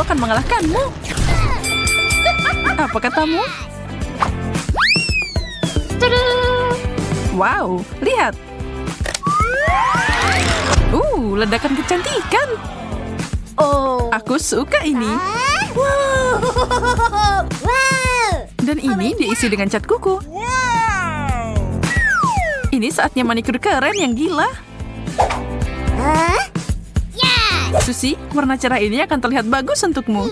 akan mengalahkanmu. Apa katamu? Wow, lihat. Ledakan kecantikan. Aku suka ini. Dan ini diisi dengan cat kuku. Ini saatnya manikur keren yang gila. Susie, warna cerah ini akan terlihat bagus untukmu.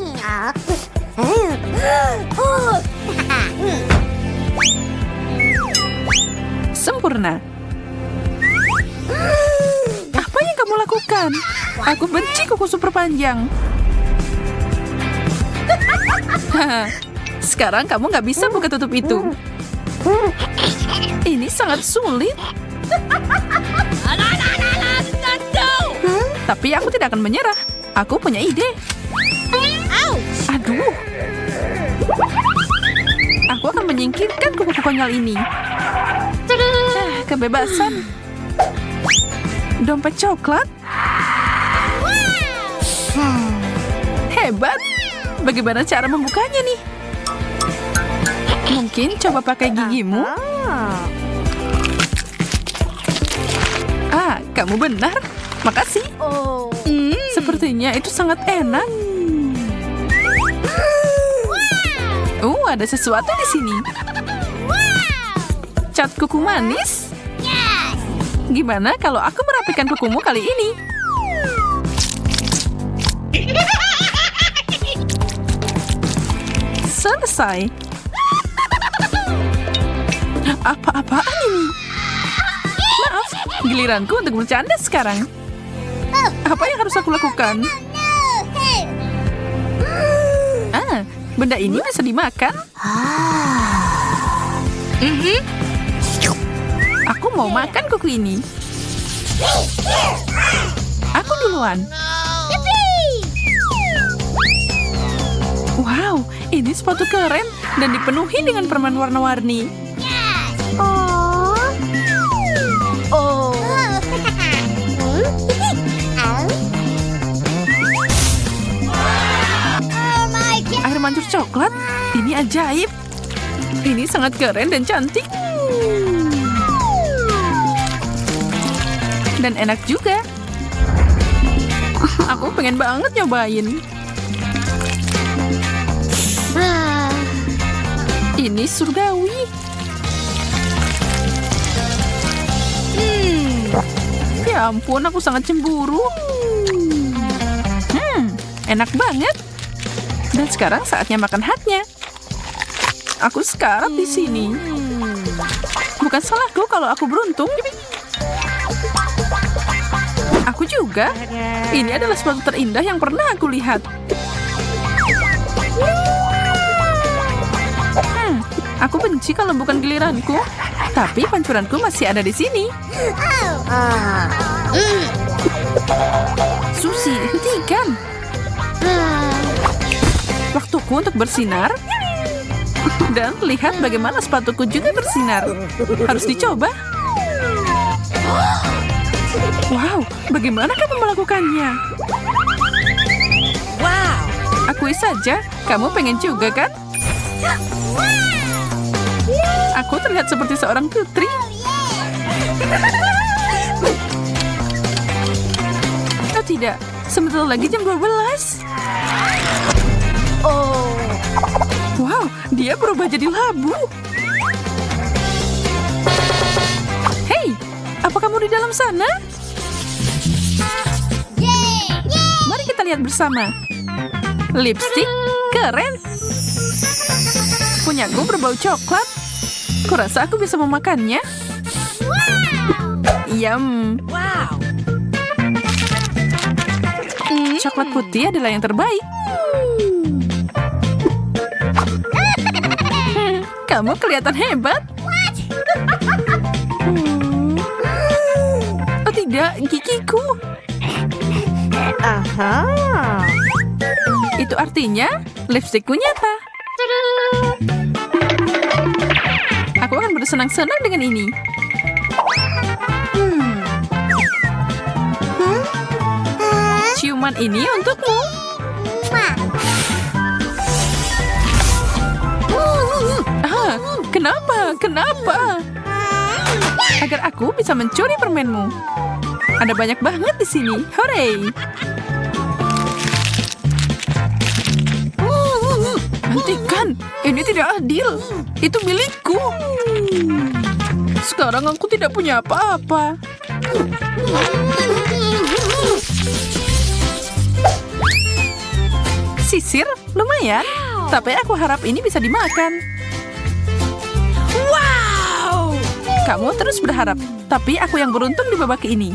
Sempurna. Apa yang kamu lakukan? Aku benci kuku super panjang. Sekarang kamu nggak bisa buka tutup itu. Ini sangat sulit. Tapi aku tidak akan menyerah. Aku punya ide. Aduh. Aku akan menyingkirkan kuku konyol ini. Kebebasan. Dompet coklat. Hebat. Bagaimana cara membukanya nih? Mungkin coba pakai gigimu. Kamu benar. Makasih. Sepertinya itu sangat enak. Ada sesuatu di sini. Cat kuku manis. Gimana kalau aku merapikan kukumu kali ini? Selesai. Apa-apaan ini? Maaf, giliranku untuk bercanda sekarang. Apa yang harus aku lakukan? Benda ini bisa dimakan. Aku mau makan kuku ini. Aku duluan. Wow, ini sepatu keren dan dipenuhi dengan permen warna-warni. Air mancur coklat, ini ajaib. Ini sangat keren dan cantik. Dan enak juga. Aku pengen banget nyobain. Ini surgawi. Ya ampun, aku sangat cemburu. Enak banget. Dan sekarang saatnya makan haknya. Aku sekarat di sini. Bukan salahku kalau aku beruntung. Aku juga. Ini adalah sepatu terindah yang pernah aku lihat. Aku benci kalau bukan giliranku. Tapi pancuranku masih ada di sini. Susie, hentikan. Waktuku untuk bersinar. Dan lihat bagaimana sepatuku juga bersinar. Harus dicoba. Wow, bagaimana kamu melakukannya? Wow, akui saja, kamu pengen juga kan? Aku terlihat seperti seorang putri. Oh tidak, sebentar lagi jam 12. Wow, dia berubah jadi labu. Hei, apa kamu di dalam sana? Mari kita lihat bersama. Lipstik keren. Punyaku berbau coklat. Kurasa aku bisa memakannya. Yum. Coklat putih adalah yang terbaik. Kamu kelihatan hebat. Oh tidak, gigiku. Itu artinya lipstikku nyata. Aku akan bersenang-senang dengan ini. Ciuman ini untukmu. Ah, kenapa? Kenapa? Agar aku bisa mencuri permenmu. Ada banyak banget di sini. Hore! Hentikan! Ini tidak adil. Itu milikku. Sekarang aku tidak punya apa-apa. Sisir, lumayan. Tapi aku harap ini bisa dimakan. Wow! Kamu terus berharap, tapi aku yang beruntung di babak ini.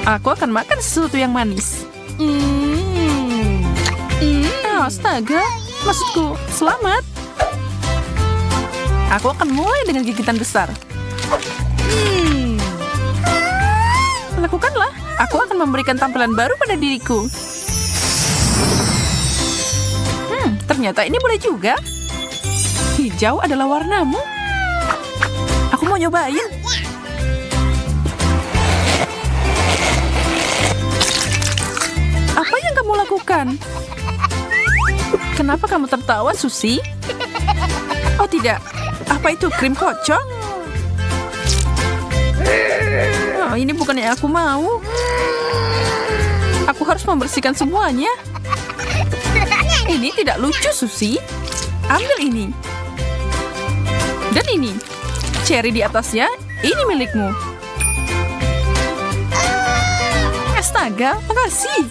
Aku akan makan sesuatu yang manis. Astaga, maksudku, selamat. Aku akan mulai dengan gigitan besar. Lakukanlah, aku akan memberikan tampilan baru pada diriku. Ternyata ini boleh juga. Hijau adalah warnamu. Aku mau nyobain. Apa yang kamu lakukan? Kenapa kamu tertawa, Susi? Oh tidak, apa itu krim kocok? Oh, ini bukan yang aku mau. Aku harus membersihkan semuanya. Ini tidak lucu, Susi. Ambil ini. Dan ini. Cherry di atasnya, ini milikmu. Astaga, makasih.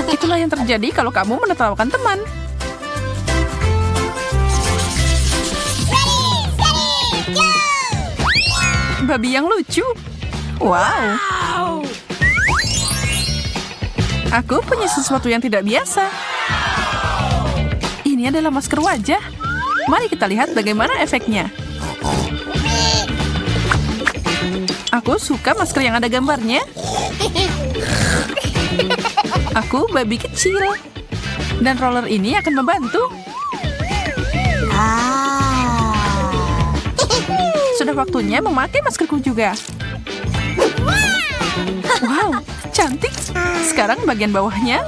Itulah yang terjadi kalau kamu menertawakan teman. Babi yang lucu. Wow. Aku punya sesuatu yang tidak biasa. Ini adalah masker wajah. Mari kita lihat bagaimana efeknya. Aku suka masker yang ada gambarnya. Aku babi kecil. Dan roller ini akan membantu. Sudah waktunya memakai maskerku juga. Wow, cantik. Sekarang bagian bawahnya.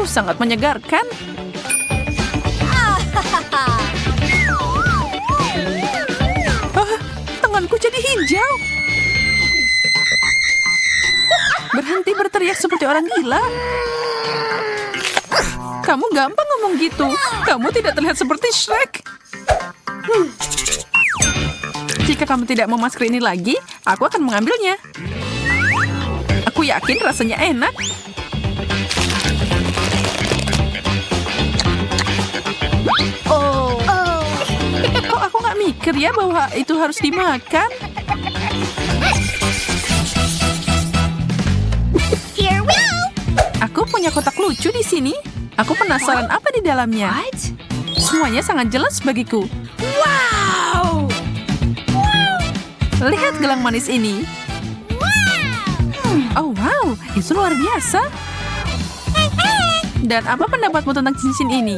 Sangat menyegarkan. Tanganku jadi hijau. Berhenti berteriak seperti orang gila. Kamu gampang ngomong gitu. Kamu tidak terlihat seperti Shrek. Jika kamu tidak mau masker ini lagi, aku akan mengambilnya. Aku yakin rasanya enak. Kok aku nggak mikir ya bahwa itu harus dimakan? Aku punya kotak lucu di sini. Aku penasaran apa di dalamnya. Semuanya sangat jelas bagiku. Wow! Lihat gelang manis ini. Oh wow, itu luar biasa. Dan apa pendapatmu tentang cincin ini?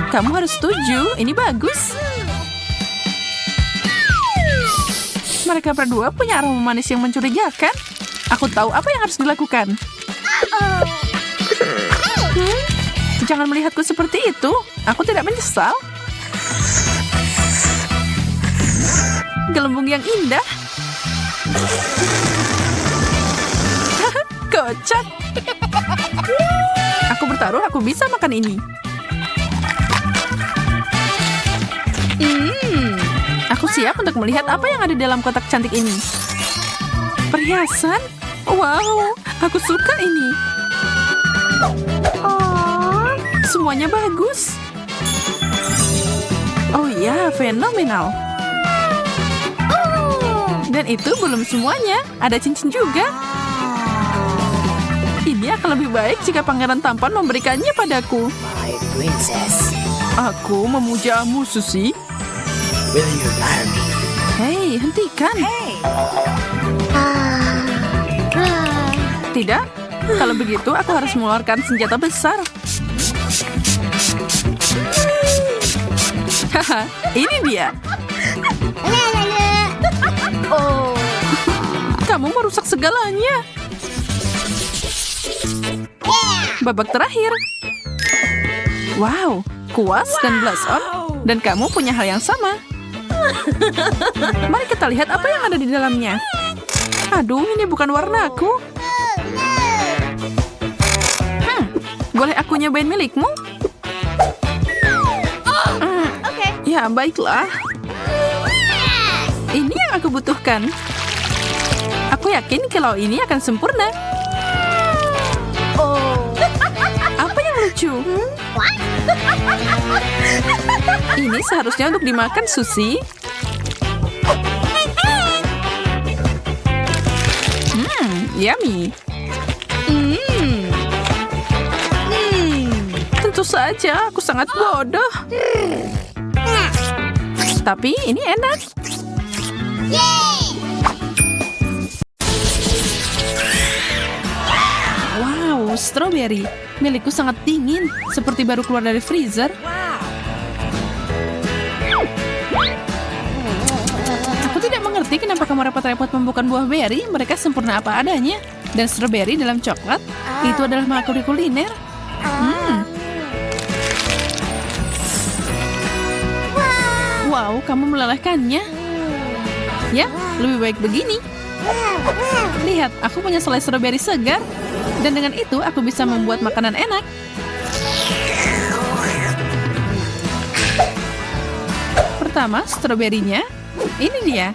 Kamu harus setuju, ini bagus. Mereka berdua punya aroma manis yang mencurigakan. Aku tahu apa yang harus dilakukan. Jangan melihatku seperti itu. Aku tidak menyesal. Gelembung yang indah. Kocak. Aku bertaruh aku bisa makan ini. Aku siap untuk melihat apa yang ada di dalam kotak cantik ini. Perhiasan? Wow, aku suka ini. Semuanya bagus. Oh ya, fenomenal. Dan itu belum semuanya. Ada cincin juga. Ini akan lebih baik jika pangeran tampan memberikannya padaku. My princess. Aku memujamu, Susi. Will you marry me? Hei, hentikan. Tidak, kalau begitu aku harus mengeluarkan senjata besar. Haha, ini dia. Kamu merusak segalanya. Babak terakhir. Wow, kuas dan blush on. Dan kamu punya hal yang sama. Mari kita lihat apa yang ada di dalamnya. Aduh, ini bukan warnaku. Boleh aku nyobain milikmu? Ya, baiklah. Ini yang aku butuhkan. Aku yakin kalau ini akan sempurna. Apa yang lucu? Ini seharusnya untuk dimakan, Susie. Yummy. Tentu saja, aku sangat bodoh. Tapi ini enak. Wow, strawberry. Milikku sangat dingin, seperti baru keluar dari freezer. Aku tidak mengerti kenapa kamu repot-repot membuka buah berry. Mereka sempurna apa adanya. Dan strawberry dalam coklat, itu adalah makhluk kuliner. Wow, kamu melelehkannya. Ya, lebih baik begini. Lihat, aku punya selai strawberry segar. Dan dengan itu, aku bisa membuat makanan enak. Pertama, stroberinya. Ini dia.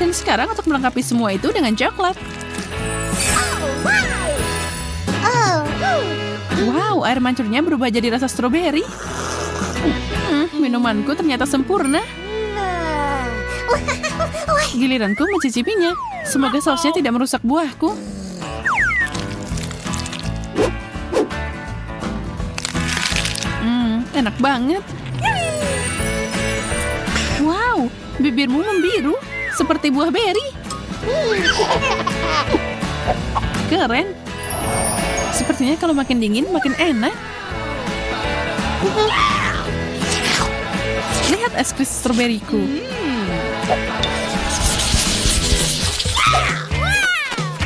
Dan sekarang untuk melengkapi semua itu dengan coklat. Wow, air mancurnya berubah jadi rasa stroberi. Minumanku ternyata sempurna. Giliranku mencicipinya. Semoga sausnya tidak merusak buahku. Enak banget. Wow, bibirmu membiru seperti buah beri. Keren. Sepertinya kalau makin dingin makin enak. Lihat es krim stroberiku.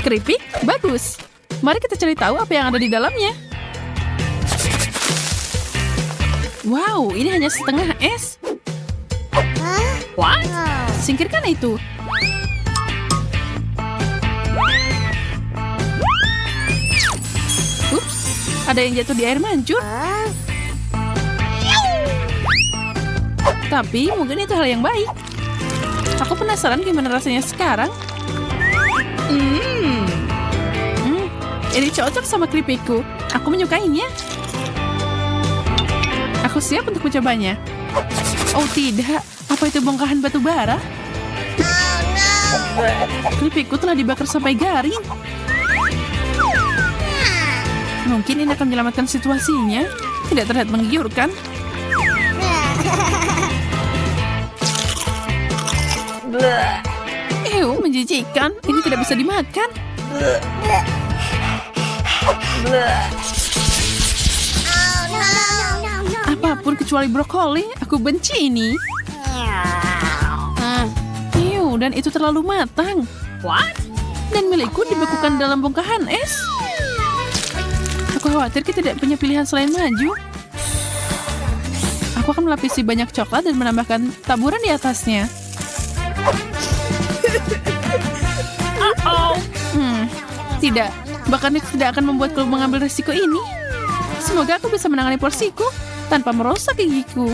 Keripik, bagus. Mari kita cari tahu apa yang ada di dalamnya. Wow, ini hanya setengah es. What? Singkirkan itu. Ups, ada yang jatuh di air mancur. Tapi mungkin itu hal yang baik. Aku penasaran gimana rasanya sekarang. Ini cocok sama keripikku. Aku menyukainya. Aku siap untuk mencobanya. Oh tidak, apa itu bongkahan batu bara? Keripikku telah dibakar sampai garing. Mungkin ini akan menyelamatkan situasinya. Tidak terlihat menggiurkan. Ew, menjijikkan. Ini tidak bisa dimakan. Apapun kecuali brokoli, aku benci ini. Ew, dan itu terlalu matang. What? Dan milikku dibekukan dalam bongkahan es. Aku khawatir kita tidak punya pilihan selain maju. Aku akan melapisi banyak coklat dan menambahkan taburan di atasnya. Tidak, bahkan itu tidak akan membuatku mengambil risiko ini. Semoga aku bisa menangani porsiku tanpa merusak gigiku.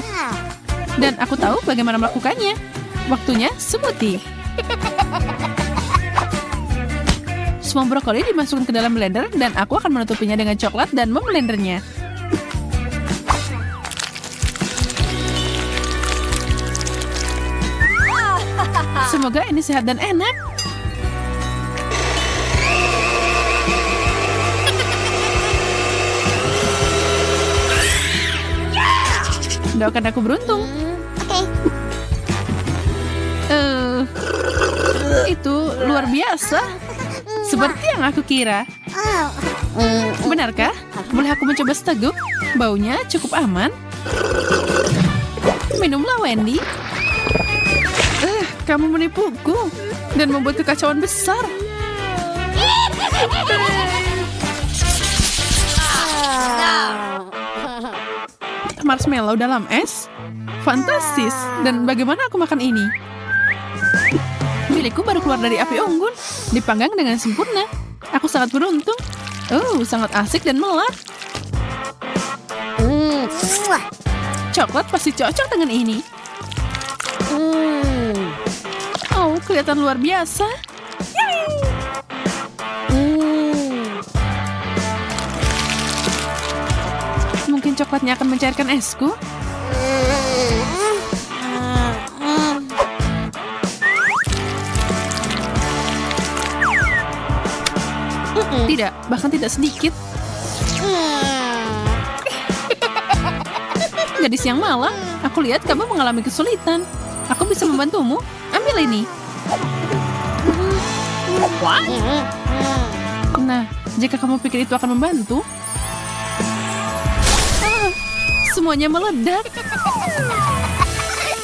Dan aku tahu bagaimana melakukannya. Waktunya smoothie. Semua brokoli dimasukkan ke dalam blender dan aku akan menutupinya dengan coklat dan memblendernya. Semoga ini sehat dan enak. Doakan aku beruntung. Itu luar biasa. Seperti yang aku kira. Benarkah? Boleh aku mencoba seteguk? Baunya cukup aman. Minumlah, Wendy. Kamu menipuku dan membuat kekacauan besar. Marshmallow dalam es? Fantastis. Dan bagaimana aku makan ini? Milikku baru keluar dari api unggun. Dipanggang dengan sempurna. Aku sangat beruntung. Sangat asik dan melar. Coklat pasti cocok dengan ini. Kelihatan luar biasa. Mungkin coklatnya akan mencairkan esku. Tidak, bahkan tidak sedikit. Gadis yang malang, aku lihat kamu mengalami kesulitan. Aku bisa membantumu. Ambil ini. Nah, jika kamu pikir itu akan membantu, semuanya meledak.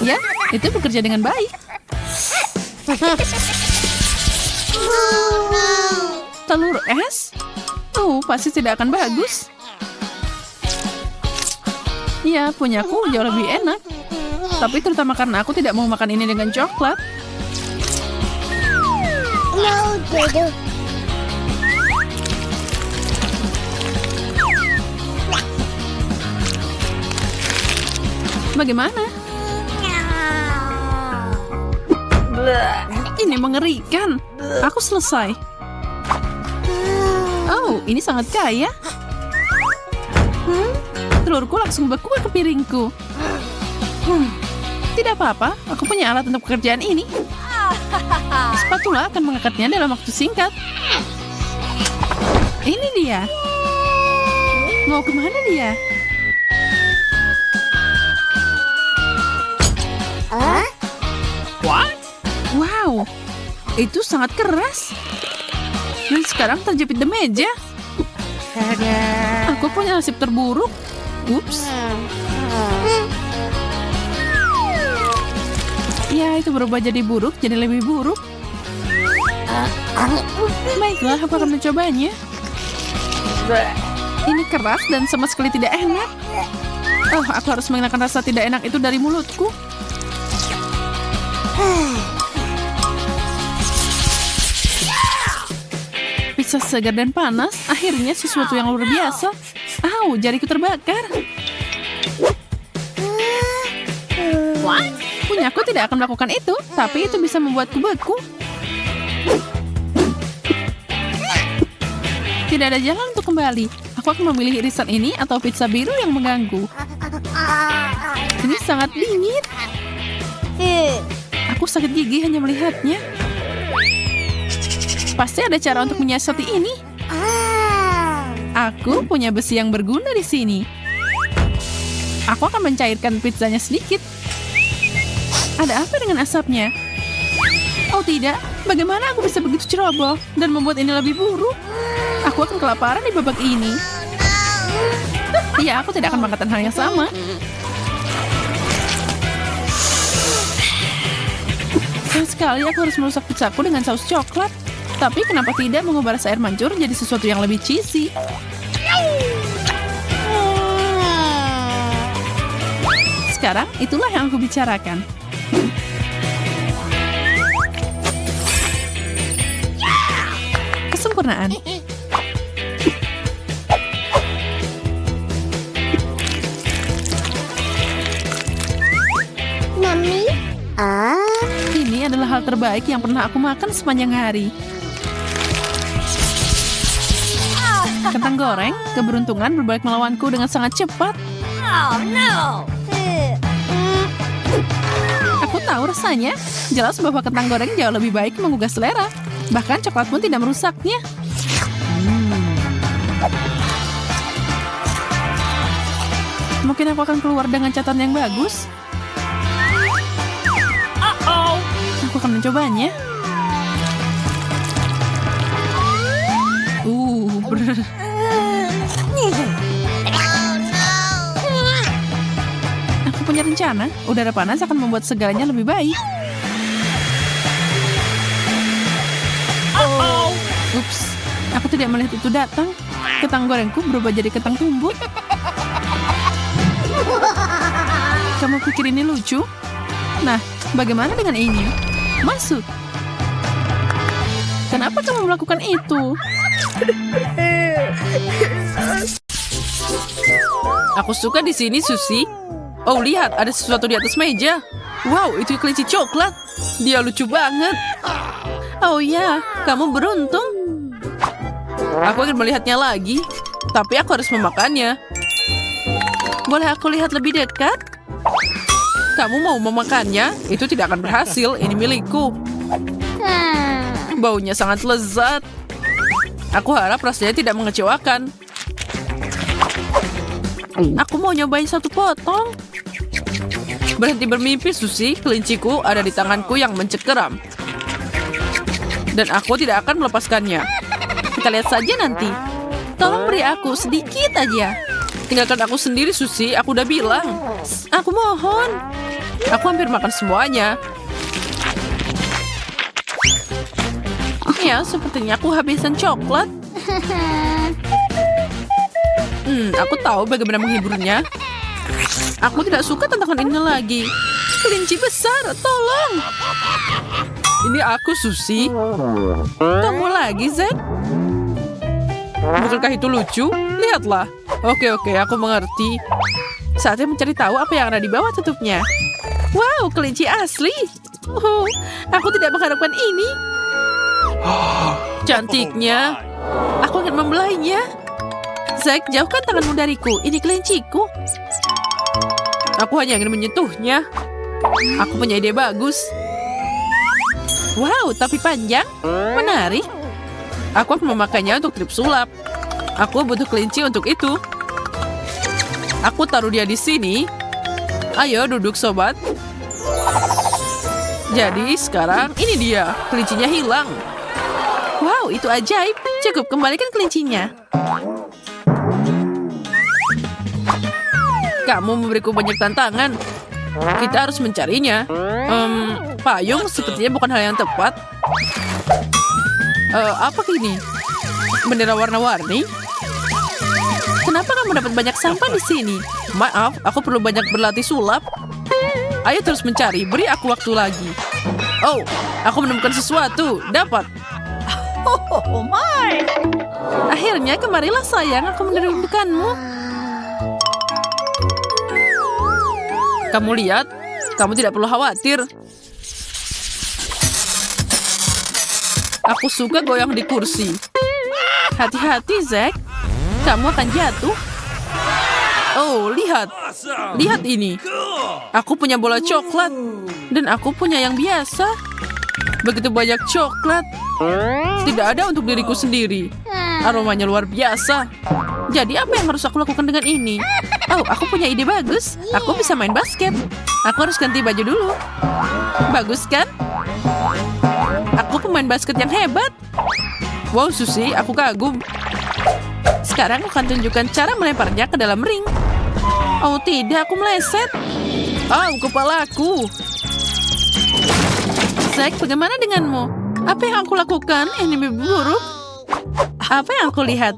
Ya, itu bekerja dengan baik. Telur es? Pasti tidak akan bagus. Ya, punyaku jauh lebih enak. Tapi terutama karena aku tidak mau makan ini dengan coklat. Bagaimana? Ini mengerikan. Aku selesai. Ini sangat kaya. Telurku langsung beku ke piringku. Tidak apa-apa, aku punya alat untuk pekerjaan ini. Spatula akan mengangkatnya dalam waktu singkat. Ini dia. Mau kemana dia? What? Wow, itu sangat keras. Dan sekarang terjepit di meja. Aku punya nasib terburuk. Ups. Ya, itu berubah jadi buruk, jadi lebih buruk. Baiklah, aku akan mencobanya. Ini keras dan sama sekali tidak enak. Aku harus menghilangkan rasa tidak enak itu dari mulutku. Pizza segar dan panas, akhirnya sesuatu yang luar biasa. Jariku terbakar. Punyaku tidak akan melakukan itu, tapi itu bisa membuatku beku. Tidak ada jalan untuk kembali. Aku akan memilih irisan ini atau pizza biru yang mengganggu. Ini sangat dingin. Aku sakit gigi hanya melihatnya. Pasti ada cara untuk menyiasati ini. Aku punya besi yang berguna di sini. Aku akan mencairkan pizzanya sedikit. Ada apa dengan asapnya? Oh tidak, bagaimana aku bisa begitu ceroboh dan membuat ini lebih buruk? Aku akan kelaparan di babak ini. Ya, aku tidak akan mengatakan hal yang sama. Sayang sekali aku harus merusak pizzaku dengan saus coklat. Tapi kenapa tidak mengubah rasa air mancur jadi sesuatu yang lebih cheesy? Sekarang, itulah yang aku bicarakan. Kesempurnaan. Mami? Ini adalah hal terbaik yang pernah aku makan sepanjang hari. Kentang goreng, keberuntungan berbalik melawanku dengan sangat cepat. Oh no! Aku tahu rasanya. Jelas bahwa kentang goreng jauh lebih baik menggugah selera. Bahkan coklat pun tidak merusaknya. Mungkin aku akan keluar dengan catatan yang bagus. Aku akan mencobanya. bencana, udara panas akan membuat segalanya lebih baik. Ups, aku tidak melihat itu datang. Ketang gorengku berubah jadi ketang tumbuk. Kamu pikir ini lucu? Nah, bagaimana dengan ini? Masuk. Kenapa kamu melakukan itu? Aku suka di sini, Susie. Oh, lihat, ada sesuatu di atas meja. Wow, itu kelinci coklat. Dia lucu banget. Oh ya, kamu beruntung. Aku akan melihatnya lagi, tapi aku harus memakannya. Boleh aku lihat lebih dekat? Kamu mau memakannya? Itu tidak akan berhasil, ini milikku. Baunya sangat lezat. Aku harap rasanya tidak mengecewakan. Aku mau nyobain satu potong. Berhenti bermimpi, Susie. Kelinciku ada di tanganku yang mencengkeram. Dan aku tidak akan melepaskannya. Kita lihat saja nanti. Tolong beri aku sedikit aja. Tinggalkan aku sendiri, Susie. Aku udah bilang. Aku mohon. Aku hampir makan semuanya. Ya, sepertinya aku habisan coklat. Aku tahu bagaimana menghiburnya. Aku tidak suka tantangan ini lagi. Kelinci besar, tolong. Ini aku, Susie. Kamu lagi, Zack? Bukankah itu lucu? Lihatlah. Oke, aku mengerti. Saatnya mencari tahu apa yang ada di bawah tutupnya. Wow, kelinci asli. Aku tidak mengharapkan ini. Cantiknya. Aku akan membelainya. Zack, jauhkan tanganmu dariku. Ini kelinciku. Aku hanya ingin menyentuhnya. Aku punya ide bagus. Wow, tapi panjang. Menarik. Aku akan memakainya untuk trip sulap. Aku butuh kelinci untuk itu. Aku taruh dia di sini. Ayo duduk, sobat. Jadi sekarang ini dia. Kelincinya hilang. Wow, itu ajaib. Cukup, kembalikan kelincinya. Kamu memberiku banyak tantangan. Kita harus mencarinya. Payung sepertinya bukan hal yang tepat. Apa ini? Bendera warna-warni? Kenapa kamu dapat banyak sampah di sini? Maaf, aku perlu banyak berlatih sulap. Ayo terus mencari, beri aku waktu lagi. Oh, aku menemukan sesuatu. Dapat. Oh my! Akhirnya kemarilah sayang, aku merindukanmu. Kamu lihat, kamu tidak perlu khawatir. Aku suka goyang di kursi. Hati-hati, Zack. Kamu akan jatuh. Oh, lihat. Lihat ini. Aku punya bola coklat. Dan aku punya yang biasa. Begitu banyak coklat. Tidak ada untuk diriku sendiri. Aromanya luar biasa. Jadi apa yang harus aku lakukan dengan ini? Oh, aku punya ide bagus. Aku bisa main basket. Aku harus ganti baju dulu. Bagus kan? Aku pemain basket yang hebat. Wow, Susie, aku kagum. Sekarang aku akan tunjukkan cara melemparnya ke dalam ring. Oh tidak, aku meleset. Oh, kepalaku. Zack, bagaimana denganmu? Apa yang aku lakukan? Ini mimpi buruk. Apa yang aku lihat?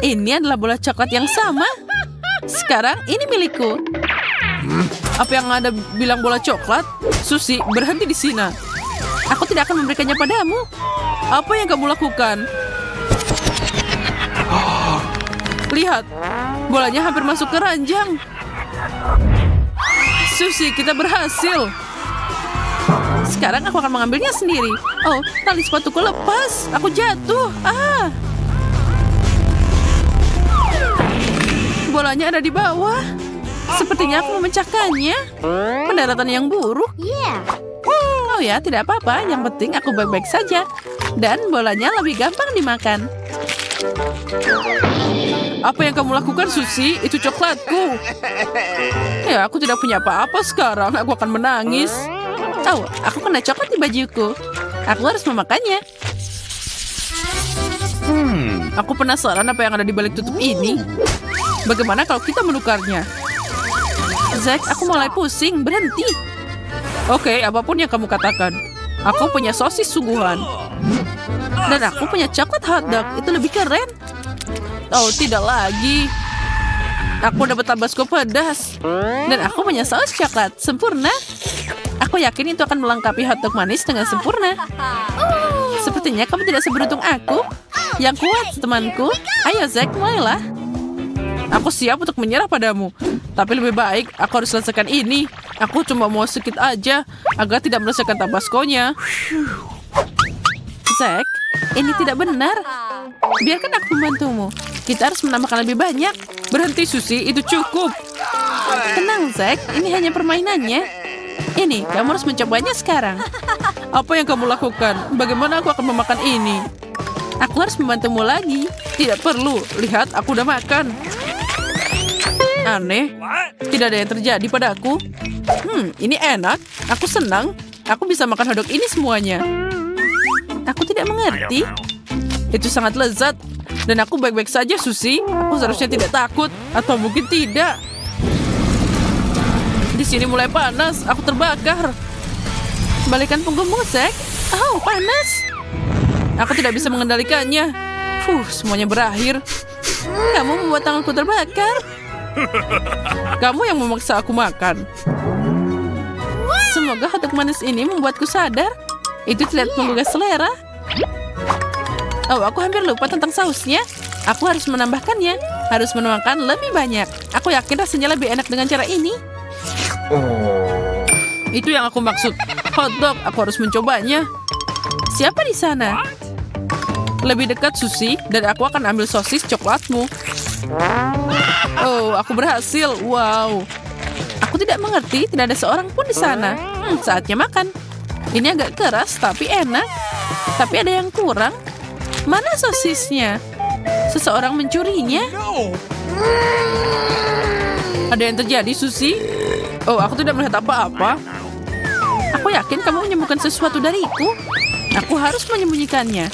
Ini adalah bola coklat yang sama. Sekarang ini milikku. Apa yang ada bilang bola coklat? Susie, berhenti di sini. Aku tidak akan memberikannya padamu. Apa yang kamu lakukan? Lihat, bolanya hampir masuk ke ranjang. Susie, kita berhasil. Sekarang aku akan mengambilnya sendiri. Oh, tali sepatuku lepas. Aku jatuh. Bolanya ada di bawah. Sepertinya aku memecahkannya. Pendaratan yang buruk. Oh ya, tidak apa-apa. Yang penting aku baik-baik saja. Dan bolanya lebih gampang dimakan. Apa yang kamu lakukan, Susie? Itu coklatku. Ya, aku tidak punya apa-apa sekarang. Aku akan menangis. Oh, aku kena coklat di bajuku. Aku harus memakannya. Aku penasaran apa yang ada di balik tutup ini. Bagaimana kalau kita menukarnya? Zack, aku mulai pusing. Berhenti. Oke, apapun yang kamu katakan. Aku punya sosis sungguhan. Dan aku punya coklat hotdog. Itu lebih keren. Oh, tidak lagi. Aku dapat tabasco pedas. Dan aku punya saus coklat. Sempurna. Aku yakin itu akan melengkapi hotdog manis dengan sempurna. Sepertinya kamu tidak seberuntung aku. Yang kuat, temanku. Ayo, Zack, mulailah. Aku siap untuk menyerah padamu. Tapi lebih baik aku harus selesaikan ini. Aku cuma mau sedikit aja agar tidak merasakan tabasconya. Zack, ini tidak benar. Biarkan aku membantumu. Kita harus menambahkan lebih banyak. Berhenti, Susie. Itu cukup. Tenang, Zack. Ini hanya permainannya. Ini, kamu harus mencobanya sekarang. Apa yang kamu lakukan? Bagaimana aku akan memakan ini? Aku harus membantumu lagi. Tidak perlu. Lihat, aku udah makan. Aneh. Tidak ada yang terjadi padaku. Ini enak. Aku senang. Aku bisa makan hotdog ini semuanya. Aku tidak mengerti. Itu sangat lezat. Dan aku baik-baik saja, Susie. Aku seharusnya tidak takut. Atau mungkin tidak. Di sini mulai panas. Aku terbakar. Balikan punggungmu, Zack. Oh, panas. Aku tidak bisa mengendalikannya. Semuanya berakhir. Kamu membuat tanganku terbakar. Kamu yang memaksa aku makan. Semoga hotdog manis ini membuatku sadar. Itu tidak menggugah selera. Oh, aku hampir lupa tentang sausnya. Aku harus menambahkannya. Harus menuangkan lebih banyak. Aku yakin rasanya lebih enak dengan cara ini. Itu yang aku maksud. Hotdog, aku harus mencobanya. Siapa di sana? Lebih dekat, Susie. Dan aku akan ambil sosis coklatmu. Oh, aku berhasil. Wow. Aku tidak mengerti. Tidak ada seorang pun di sana. Saatnya makan. Ini agak keras, tapi enak. Tapi ada yang kurang. Mana sosisnya? Seseorang mencurinya. Ada yang terjadi, Susie? Oh, aku tidak melihat apa-apa. Aku yakin kamu menyembunyikan sesuatu dariku. Aku harus menyembunyikannya.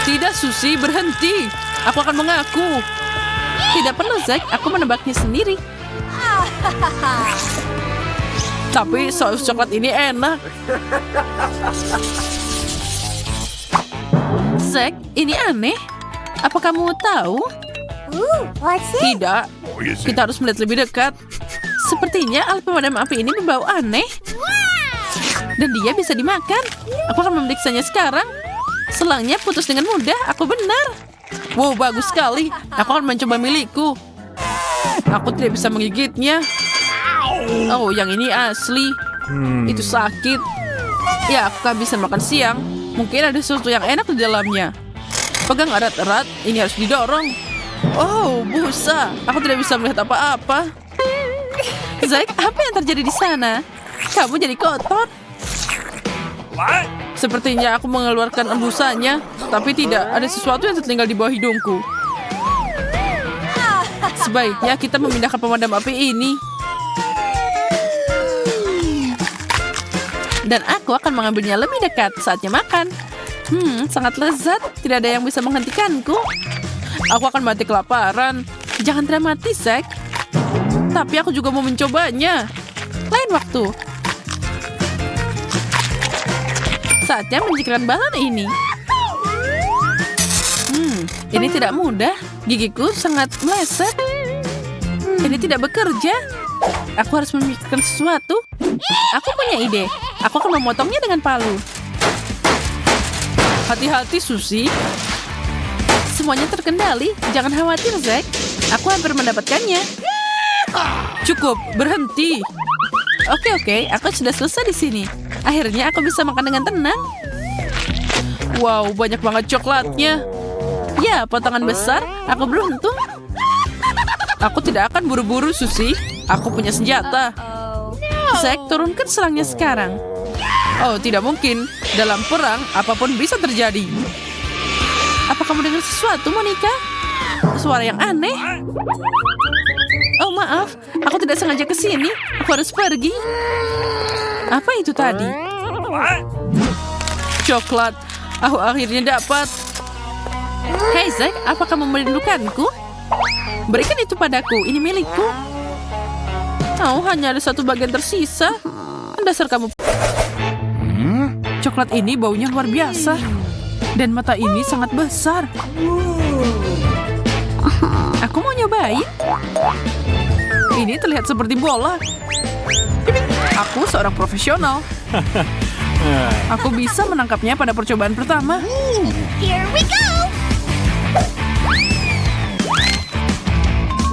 Tidak, Susie, berhenti. Aku akan mengaku. Tidak perlu, Zack. Aku menebaknya sendiri. Tapi saus coklat ini enak. Zack, ini aneh. Apa kamu tahu? Tidak. Kita harus melihat lebih dekat. Sepertinya alat pemadam api ini berbau aneh. Dan dia bisa dimakan. Aku akan memeriksanya sekarang. Selangnya putus dengan mudah. Aku benar. Wow, bagus sekali. Aku akan mencoba milikku. Aku tidak bisa menggigitnya. Oh, yang ini asli. Itu sakit. Ya, aku kan bisa makan siang. Mungkin ada sesuatu yang enak di dalamnya. Pegang erat-erat. Ini harus didorong. Oh, busa. Aku tidak bisa melihat apa-apa. Zack, apa yang terjadi di sana? Kamu jadi kotor. Sepertinya aku mengeluarkan embusanya. Tapi tidak, ada sesuatu yang tertinggal di bawah hidungku. Sebaiknya kita memindahkan pemadam api ini. Dan aku akan mengambilnya lebih dekat. Saatnya makan. Sangat lezat. Tidak ada yang bisa menghentikanku. Aku akan mati kelaparan. Jangan dramatis, Zack. Tapi aku juga mau mencobanya. Lain waktu. Saatnya menjikirkan balon ini. Ini tidak mudah. Gigiku sangat meleset. Ini tidak bekerja. Aku harus memikirkan sesuatu. Aku punya ide. Aku akan memotongnya dengan palu. Hati-hati, Susie. Semuanya terkendali. Jangan khawatir, Zack. Aku hampir mendapatkannya. Cukup, berhenti. Oke, aku sudah selesai di sini. Akhirnya aku bisa makan dengan tenang. Wow, banyak banget coklatnya. Ya, potongan besar. Aku beruntung. Aku tidak akan buru-buru, Susie. Aku punya senjata. Zack, turunkan selangnya sekarang. Oh, tidak mungkin. Dalam perang, apapun bisa terjadi. Apa kamu dengar sesuatu, Monica? Suara yang aneh. Oh, maaf. Aku tidak sengaja ke sini. Aku harus pergi. Apa itu tadi? Coklat. Aku akhirnya dapat. Hey, Zack, apakah kamu merindukanku? Berikan itu padaku. Ini milikku. Oh, hanya ada satu bagian tersisa. Dasar kamu. Coklat ini baunya luar biasa. Dan mata ini sangat besar. Aku mau nyobain. Ini terlihat seperti bola. Aku seorang profesional. Aku bisa menangkapnya pada percobaan pertama. Here we go!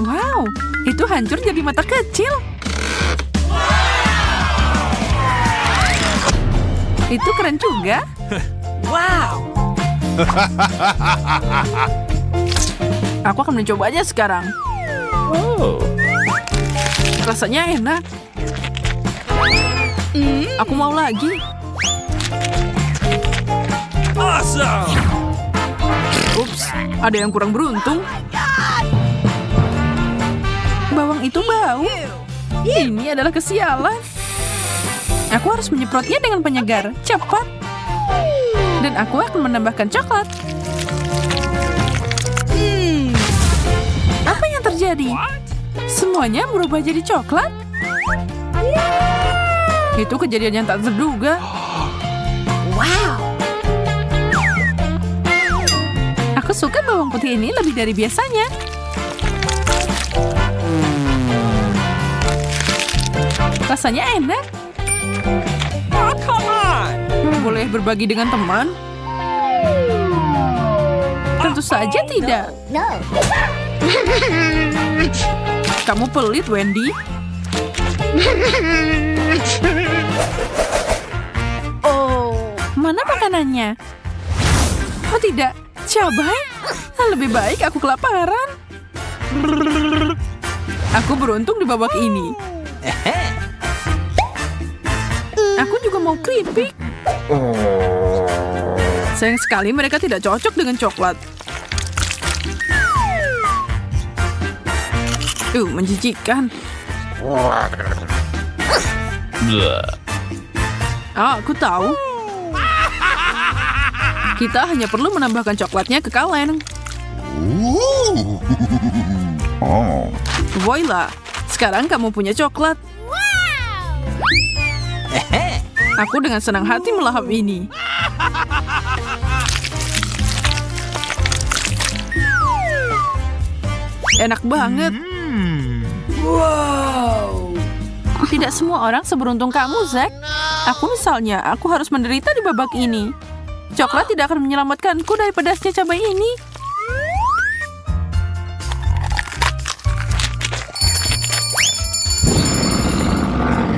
Wow, itu hancur jadi mata kecil. Itu keren juga. Wow! Aku akan mencobanya sekarang. Rasanya enak. Aku mau lagi. Awesome! Ups, ada yang kurang beruntung. Bawang itu bau. Ini adalah kesialan. Aku harus menyemprotnya dengan penyegar. Cepat. Dan aku akan menambahkan coklat. Apa yang terjadi? Semuanya berubah jadi coklat? Itu kejadian yang tak terduga. Wow! Aku suka bawang putih ini lebih dari biasanya. Rasanya enak. Oh, come on! Boleh berbagi dengan teman? Tentu saja tidak. No! Kamu pelit, Wendy. Oh! Mana makanannya? Oh tidak, cabai? Lebih baik aku kelaparan. Aku beruntung di babak ini. Aku juga mau keripik. Sayang sekali mereka tidak cocok dengan coklat. Menjijikan. Aku tahu. Kita hanya perlu menambahkan coklatnya ke kaleng. Voila, sekarang kamu punya coklat. Aku dengan senang hati melahap ini. Enak banget. Wow! Tidak semua orang seberuntung kamu, Zack. Aku misalnya, aku harus menderita di babak ini. Coklat tidak akan menyelamatkanku dari pedasnya cabai ini.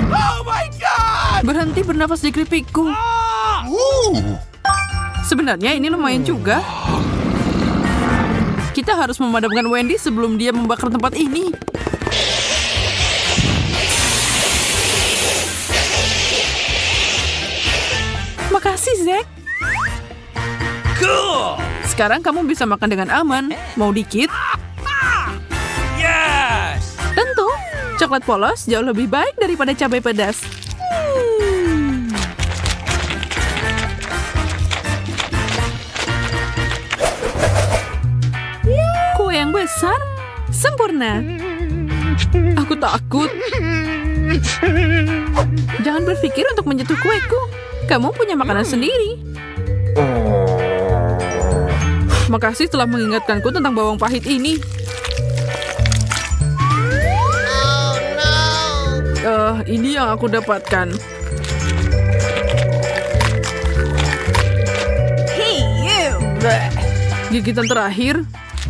Oh my God! Berhenti bernafas di keripikku. Sebenarnya ini lumayan juga. Kita harus memadamkan Wendy sebelum dia membakar tempat ini. Makasih, Zack. Cool! Sekarang kamu bisa makan dengan aman. Mau dikit? Yes! Tentu. Coklat polos jauh lebih baik daripada cabai pedas. Kue yang besar, sempurna. Aku takut. Jangan berpikir untuk menyentuh kueku. Kamu punya makanan sendiri. Makasih telah mengingatkanku tentang bawang pahit ini. Ini yang aku dapatkan. Hey, you! Gigitan terakhir,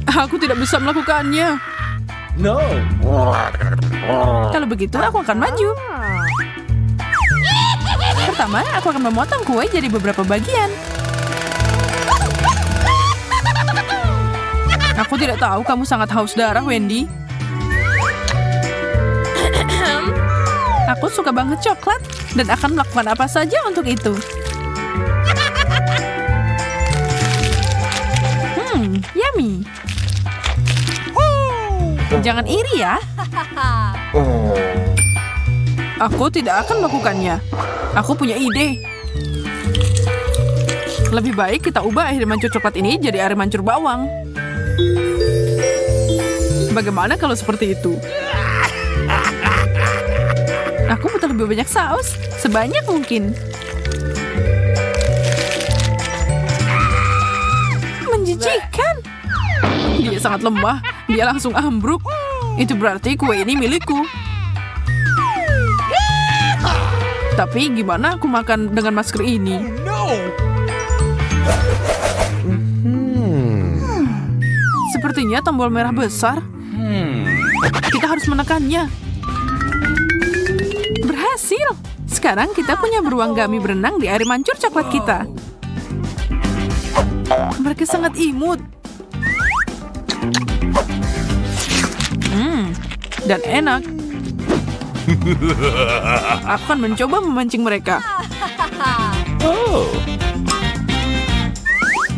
aku tidak bisa melakukannya. No! Kalau begitu, aku akan maju. Pertama, aku akan memotong kue jadi beberapa bagian. Aku tidak tahu kamu sangat haus darah, Wendy. Aku suka banget coklat dan akan melakukan apa saja untuk itu. Yummy. Jangan iri ya. Aku tidak akan melakukannya. Aku punya ide. Lebih baik kita ubah air mancur coklat ini jadi air mancur bawang. Bagaimana kalau seperti itu? Aku butuh lebih banyak saus, sebanyak mungkin. Menjijikan. Dia sangat lemah, dia langsung ambruk. Itu berarti kue ini milikku. Tapi gimana aku makan dengan masker ini? No! Sepertinya tombol merah besar. Kita harus menekannya. Berhasil. Sekarang kita punya beruang gummy berenang di air mancur coklat kita. Mereka sangat imut. Dan enak. Aku akan mencoba memancing mereka.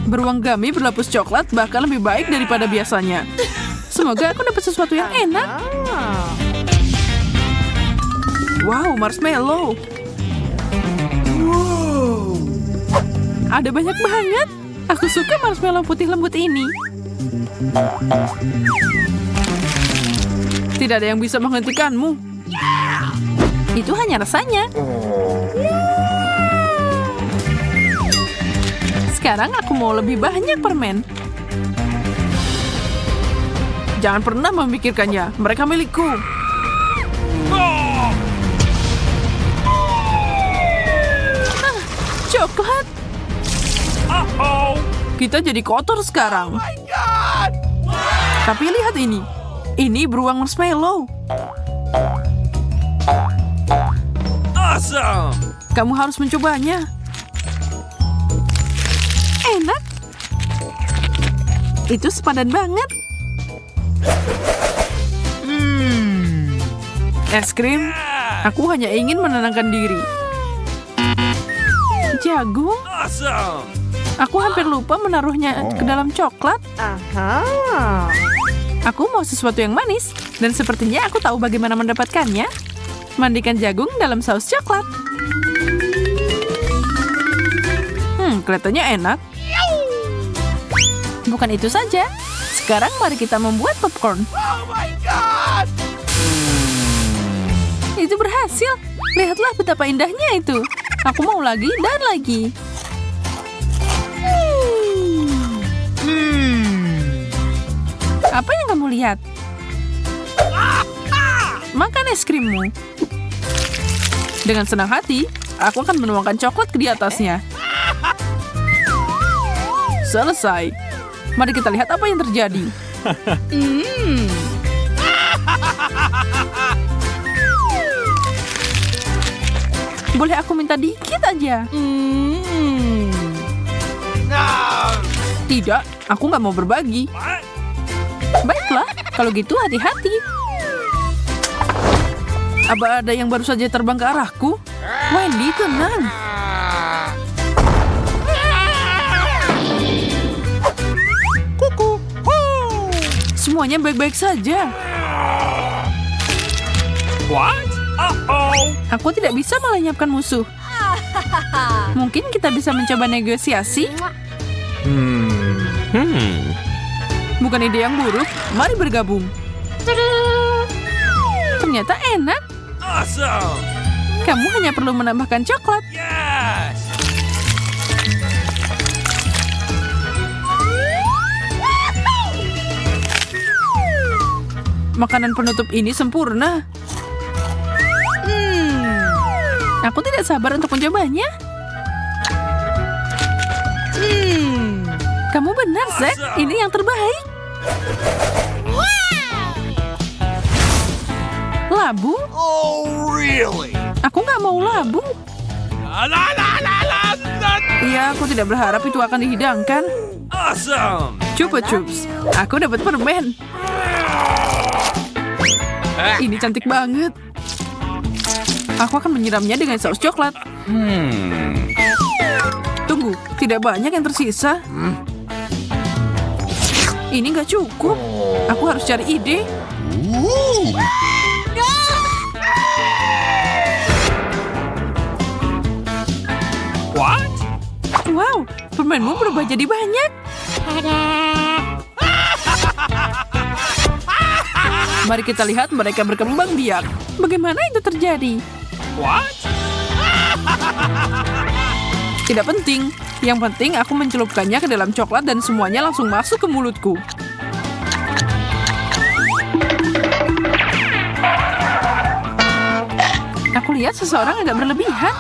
Beruang gummy berlapis coklat bahkan lebih baik daripada biasanya. Semoga aku dapat sesuatu yang enak. Wow, marshmallow. Ada banyak banget. Aku suka marshmallow putih lembut ini. Tidak ada yang bisa menghentikanmu. Itu hanya rasanya. Sekarang aku mau lebih banyak permen. Jangan pernah memikirkannya. Mereka milikku. Coklat. Kita jadi kotor sekarang. My God! Tapi lihat ini. Ini beruang marshmallow. Awesome! Kamu harus mencobanya. Enak. Itu sepadan banget. Es krim. Aku hanya ingin menenangkan diri. Jagung. Awesome! Aku hampir lupa menaruhnya ke dalam coklat. Aku mau sesuatu yang manis. Dan sepertinya aku tahu bagaimana mendapatkannya. Mandikan jagung dalam saus coklat. Kelihatannya enak. Bukan itu saja. Sekarang mari kita membuat popcorn. Oh my God! Itu berhasil. Lihatlah betapa indahnya itu. Aku mau lagi dan lagi. Apa yang kamu lihat? Makan es krimmu. Dengan senang hati, aku akan menuangkan coklat di atasnya. Selesai. Mari kita lihat apa yang terjadi. Boleh aku minta dikit aja? No! Tidak, aku nggak mau berbagi. What? Baiklah, kalau gitu hati-hati. Apa ada yang baru saja terbang ke arahku? Wendy, tenang. Semuanya baik-baik saja. What? Uh-oh! Aku tidak bisa melenyapkan musuh. Mungkin kita bisa mencoba negosiasi. Bukan ide yang buruk. Mari bergabung. Ternyata enak. Awesome! Kamu hanya perlu menambahkan coklat. Yes! Makanan penutup ini sempurna. Aku tidak sabar untuk mencobanya. Kamu benar, Zack. Ini yang terbaik. Labu? Oh, really? Aku nggak mau labu. La la la la la la. Iya, aku tidak berharap itu akan dihidangkan. Awesome! Coba, Chups. Aku dapat permen. Ini cantik banget. Aku akan menyiramnya dengan saus coklat. Tunggu, tidak banyak yang tersisa. Ini nggak cukup. Aku harus cari ide. What? Wow, permenmu berubah jadi banyak. Mari kita lihat mereka berkembang biak. Bagaimana itu terjadi? What? Tidak penting. Yang penting aku mencelupkannya ke dalam coklat dan semuanya langsung masuk ke mulutku. Aku lihat seseorang agak berlebihan.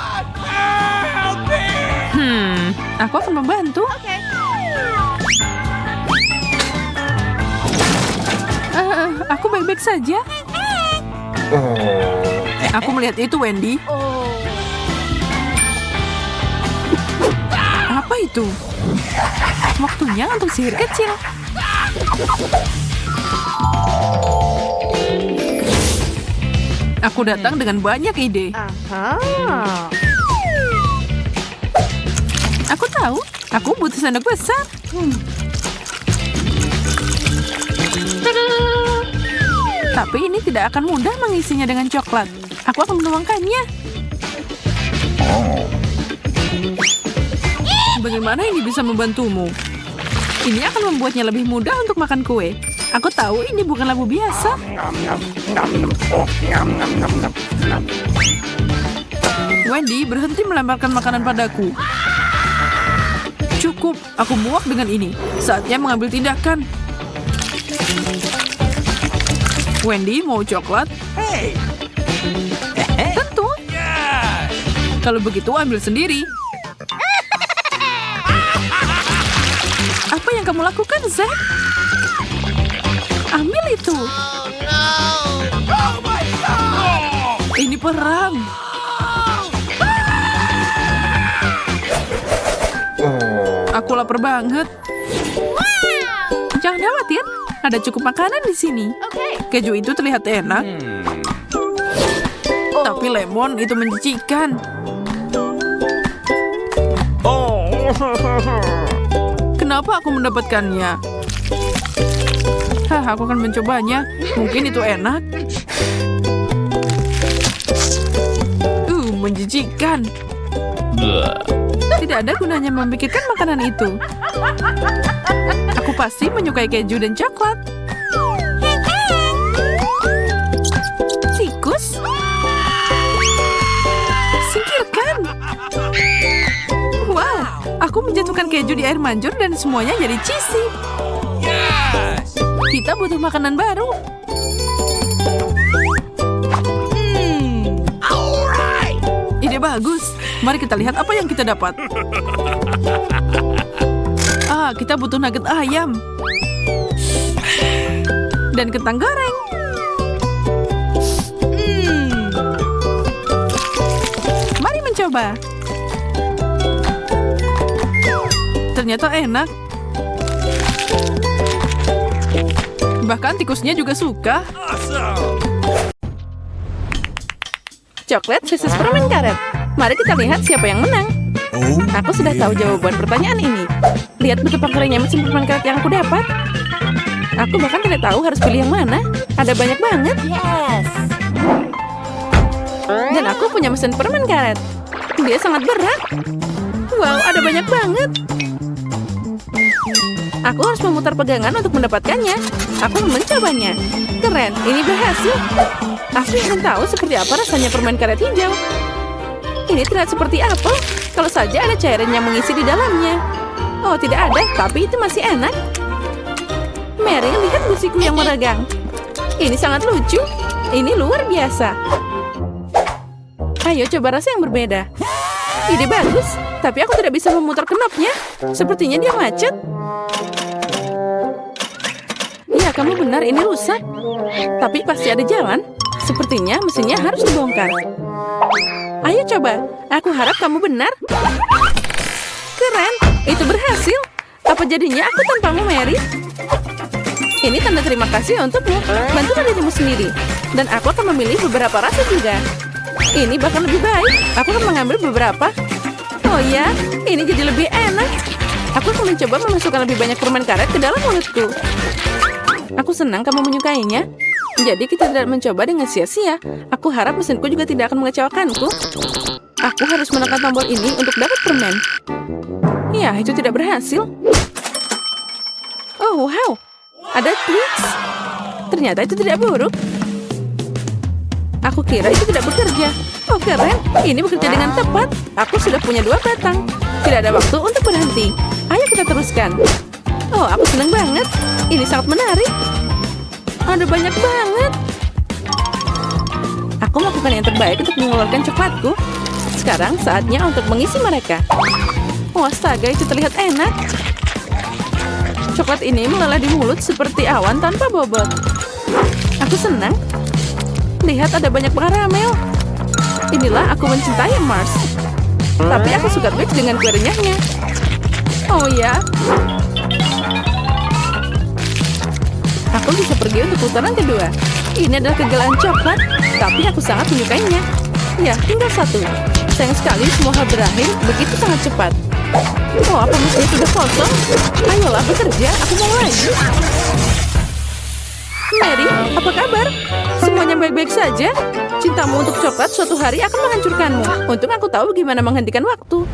Aku akan membantu. Aku baik-baik saja. Aku melihat itu, Wendy. Apa itu? Waktunya untuk sihir kecil. Aku datang dengan banyak ide. Aku tahu, aku butuh sendok besar. Tapi ini tidak akan mudah mengisinya dengan coklat. Aku akan menuangkannya. Bagaimana ini bisa membantumu? Ini akan membuatnya lebih mudah untuk makan kue. Aku tahu ini bukan labu biasa. Wendy, berhenti melemparkan makanan padaku. Cukup, aku muak dengan ini. Saatnya mengambil tindakan. Wendy, mau coklat? Hey! Tentu. Yes! Kalau begitu, ambil sendiri. Apa yang kamu lakukan, Zack? Ambil itu. Oh my God! Ini perang. Aku lapar banget. Jangan khawatir, ada cukup makanan di sini. Keju itu terlihat enak, tapi lemon itu menjijikan. Kenapa aku mendapatkannya? Aku akan mencobanya. Mungkin itu enak. Menjijikan. Tidak ada gunanya memikirkan makanan itu. Aku pasti menyukai keju dan coklat. Tikus? Singkirkan. Wow, aku menjatuhkan keju di air mancur dan semuanya jadi cheesy. Yes! Kita butuh makanan baru. Alright! Ide bagus. Mari kita lihat apa yang kita dapat. Kita butuh nugget ayam. Dan kentang goreng. Mari mencoba. Ternyata enak. Bahkan tikusnya juga suka. Awesome! Coklat versus permen karet. Mari kita lihat siapa yang menang. Aku sudah tahu jawaban pertanyaan ini. Lihat betapa kerennya mesin permen karet yang aku dapat. Aku bahkan tidak tahu harus pilih yang mana. Ada banyak banget. Yes. Dan aku punya mesin permen karet. Dia sangat berat. Wow, ada banyak banget. Aku harus memutar pegangan untuk mendapatkannya. Aku mencobanya. Keren, ini berhasil. Aku ingin tahu seperti apa rasanya permen karet hijau. Ini terlihat seperti apel. Kalau saja ada cairan yang mengisi di dalamnya. Oh, tidak ada, tapi itu masih enak. Mary, lihat gusiku yang meregang. Ini sangat lucu. Ini luar biasa. Ayo coba rasa yang berbeda. Ide bagus, tapi aku tidak bisa memutar knopnya. Sepertinya dia macet. Ya, kamu benar, ini rusak. Tapi pasti ada jalan. Sepertinya mesinnya harus dibongkar. Ayo coba, aku harap kamu benar. Keren, itu berhasil. Apa jadinya aku tanpamu, Mary? Ini tanda terima kasih untukmu. Bantulah dirimu sendiri. Dan aku akan memilih beberapa rasa juga. Ini bahkan lebih baik. Aku akan mengambil beberapa. Oh ya, ini jadi lebih enak. Aku akan mencoba memasukkan lebih banyak permen karet ke dalam mulutku. Aku senang kamu menyukainya. Jadi kita tidak mencoba dengan sia-sia. Aku harap mesinku juga tidak akan mengecewakanku. Aku harus menekan tombol ini untuk dapat permen. Ya, itu tidak berhasil. Oh, wow. Ada Twix. Ternyata itu tidak buruk. Aku kira itu tidak bekerja. Oh keren, ini bekerja dengan tepat. Aku sudah punya 2 batang. Tidak ada waktu untuk berhenti. Ayo kita teruskan. Oh, aku senang banget. Ini sangat menarik. Ada banyak banget. Aku melakukan yang terbaik untuk mengeluarkan coklatku. Sekarang saatnya untuk mengisi mereka. Oh, astaga, itu terlihat enak. Coklat ini meleleh di mulut seperti awan tanpa bobot. Aku senang. Lihat, ada banyak karamel. Inilah aku mencintai Mars. Tapi aku suka Twix dengan kue renyahnya. Oh ya. Aku bisa pergi untuk putaran kedua. Ini adalah kegagalan coklat, tapi aku sangat menyukainya. Ya, tinggal 1. Sayang sekali semua hal berakhir begitu sangat cepat. Oh, apa mesinnya sudah kosong? Ayolah bekerja, aku mau lagi. Mary, apa kabar? Semuanya baik-baik saja? Cintamu untuk coklat suatu hari akan menghancurkanmu. Untung aku tahu gimana menghentikan waktu.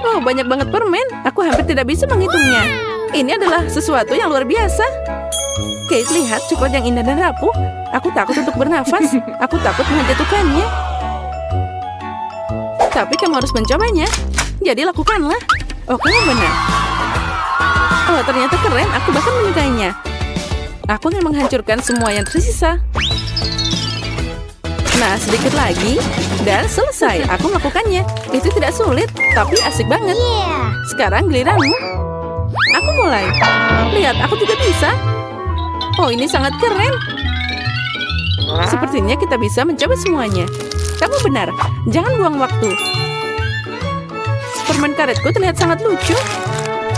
Oh, banyak banget permen. Aku hampir tidak bisa menghitungnya. Ini adalah sesuatu yang luar biasa. Kate, lihat coklat yang indah dan rapuh. Aku takut untuk bernafas. Aku takut menjatuhkannya. Tapi kamu harus mencobanya. Jadi lakukanlah. Oh, kamu benar. Oh, ternyata keren. Aku bahkan menyukainya. Aku ingin menghancurkan semua yang tersisa. Nah, sedikit lagi. Dan selesai. Aku melakukannya. Itu tidak sulit, tapi asik banget. Sekarang giliranmu. Aku mulai. Lihat, aku juga bisa. Oh, ini sangat keren. Sepertinya kita bisa mencoba semuanya. Kamu benar. Jangan buang waktu. Permen karetku terlihat sangat lucu.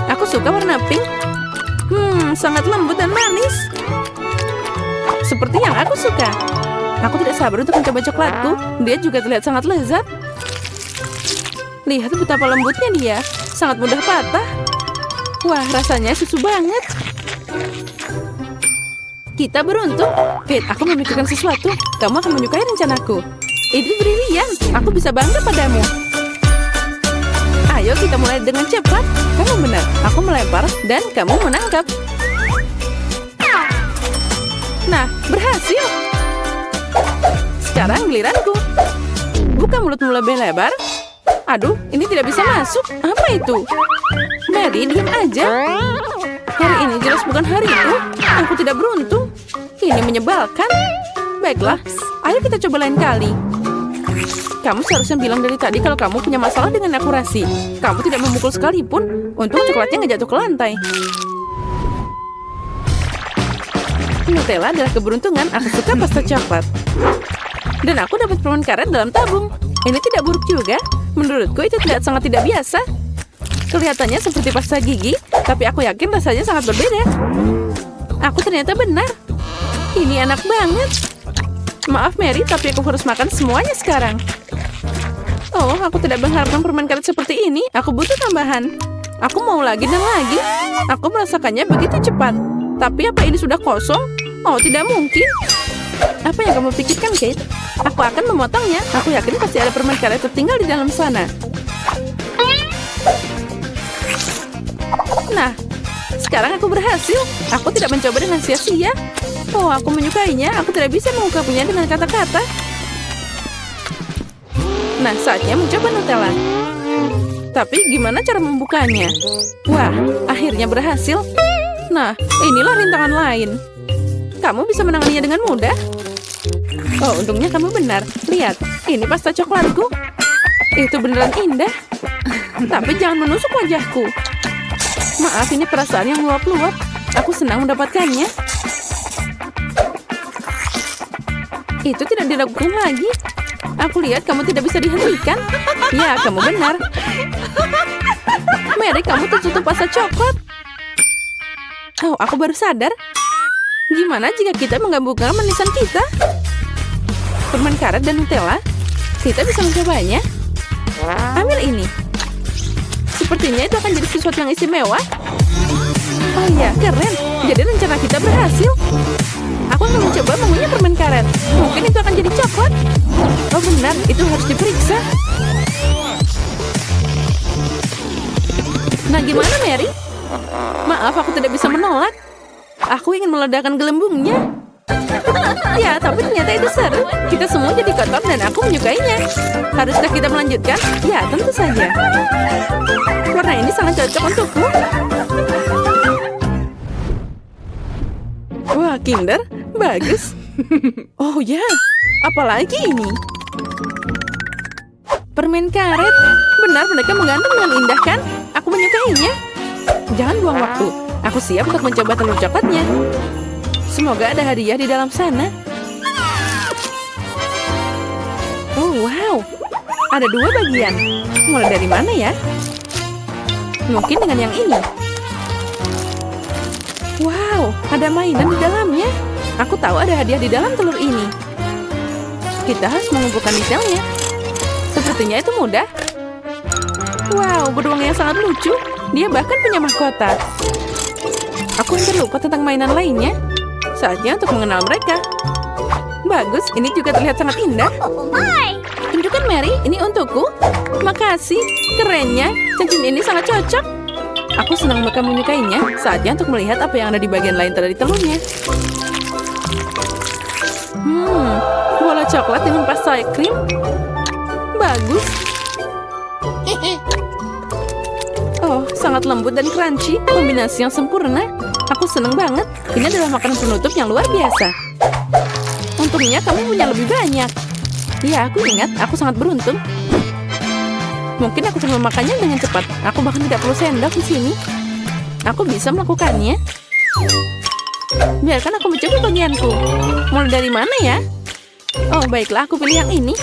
Aku suka warna pink. Sangat lembut dan manis. Seperti yang aku suka. Aku tidak sabar untuk mencoba coklatku. Dia juga terlihat sangat lezat. Lihat betapa lembutnya dia. Sangat mudah patah. Wah, rasanya susu banget. Kita beruntung. Kate, aku memikirkan sesuatu. Kamu akan menyukai rencanaku. Ini brilian. Aku bisa bangga padamu. Ayo kita mulai dengan cepat. Kamu benar. Aku melempar dan kamu menangkap. Nah, berhasil. Sekarang giliranku. Buka mulutmu lebih lebar. Aduh, ini tidak bisa masuk. Apa itu? Mary, diam aja. Hari ini jelas bukan hariku. Aku tidak beruntung. Ini menyebalkan. Baiklah, ayo kita coba lain kali. Kamu seharusnya bilang dari tadi kalau kamu punya masalah dengan akurasi. Kamu tidak memukul sekalipun. Untung coklatnya nggak jatuh ke lantai. Nutella adalah keberuntungan. Aku suka pasta coklat. Dan aku dapat permen karet dalam tabung. Ini tidak buruk juga. Menurutku itu sangat tidak biasa. Kelihatannya seperti pasta gigi, tapi aku yakin rasanya sangat berbeda. Aku ternyata benar. Ini enak banget. Maaf Mary, tapi aku harus makan semuanya sekarang. Oh, aku tidak mengharapkan permen karet seperti ini. Aku butuh tambahan. Aku mau lagi dan lagi. Aku merasakannya begitu cepat. Tapi apa ini sudah kosong? Oh, tidak mungkin. Apa yang kamu pikirkan, Kate? Aku akan memotongnya. Aku yakin pasti ada permen karet tertinggal di dalam sana. Nah, sekarang aku berhasil. Aku tidak mencoba dengan sia-sia. Oh, aku menyukainya. Aku tidak bisa mengungkapnya dengan kata-kata. Nah, saatnya mencoba Nutella. Tapi gimana cara membukanya? Wah, akhirnya berhasil. Nah, inilah rintangan lain. Kamu bisa menanganinya dengan mudah. Oh, untungnya kamu benar. Lihat, ini pasta coklatku. Itu beneran indah. Tapi jangan menusuk wajahku. Maaf, ini perasaan yang meluap-luap. Aku senang mendapatkannya. Itu tidak diragukan lagi. Aku lihat kamu tidak bisa dihentikan. Ya, kamu benar. Mary, kamu tertutup pasta coklat. Oh, aku baru sadar. Gimana jika kita menggabungkan manisan kita? Permen karet dan Nutella. Kita bisa mencobanya. Ambil ini. Sepertinya itu akan jadi sesuatu yang istimewa. Oh iya, keren. Jadi rencana kita berhasil. Aku akan mencoba mengunyah permen karet. Mungkin itu akan jadi coklat. Oh benar, itu harus diperiksa. Nah, gimana Mary? Maaf, aku tidak bisa menolak. Aku ingin meledakkan gelembungnya. Ya, tapi ternyata itu seru. Kita semua jadi kotor dan aku menyukainya. Haruskah kita melanjutkan? Ya, tentu saja. Warna ini sangat cocok untukku. Wah, Kinder, bagus. Oh ya, apalagi ini? Permen karet. Benar, mereka menggantung dengan indah kan? Aku menyukainya. Jangan buang waktu. Aku siap untuk mencoba telur coklatnya. Semoga ada hadiah di dalam sana. Oh, wow. Ada 2 bagian. Mulai dari mana ya? Mungkin dengan yang ini. Wow, ada mainan di dalamnya. Aku tahu ada hadiah di dalam telur ini. Kita harus mengumpulkan detailnya. Sepertinya itu mudah. Wow, beruang yang sangat lucu. Dia bahkan punya mahkota. Aku hampir lupa tentang mainan lainnya. Saatnya untuk mengenal mereka. Bagus, ini juga terlihat sangat indah. Tunjukkan Mary, ini untukku. Makasih, kerennya. Cincin ini sangat cocok. Aku senang mereka menyukainya. Saatnya untuk melihat apa yang ada di bagian lain dari telurnya. Bola coklat dengan pasta krim. Bagus. Oh, sangat lembut dan crunchy. Kombinasi yang sempurna. Aku senang banget. Ini adalah makanan penutup yang luar biasa. Untungnya kamu punya lebih banyak. Ya, aku ingat. Aku sangat beruntung. Mungkin aku akan memakannya dengan cepat. Aku bahkan tidak perlu sendok di sini. Aku bisa melakukannya. Biarkan aku mencoba bagianku. Mulai dari mana ya? Oh, baiklah. Aku pilih yang ini.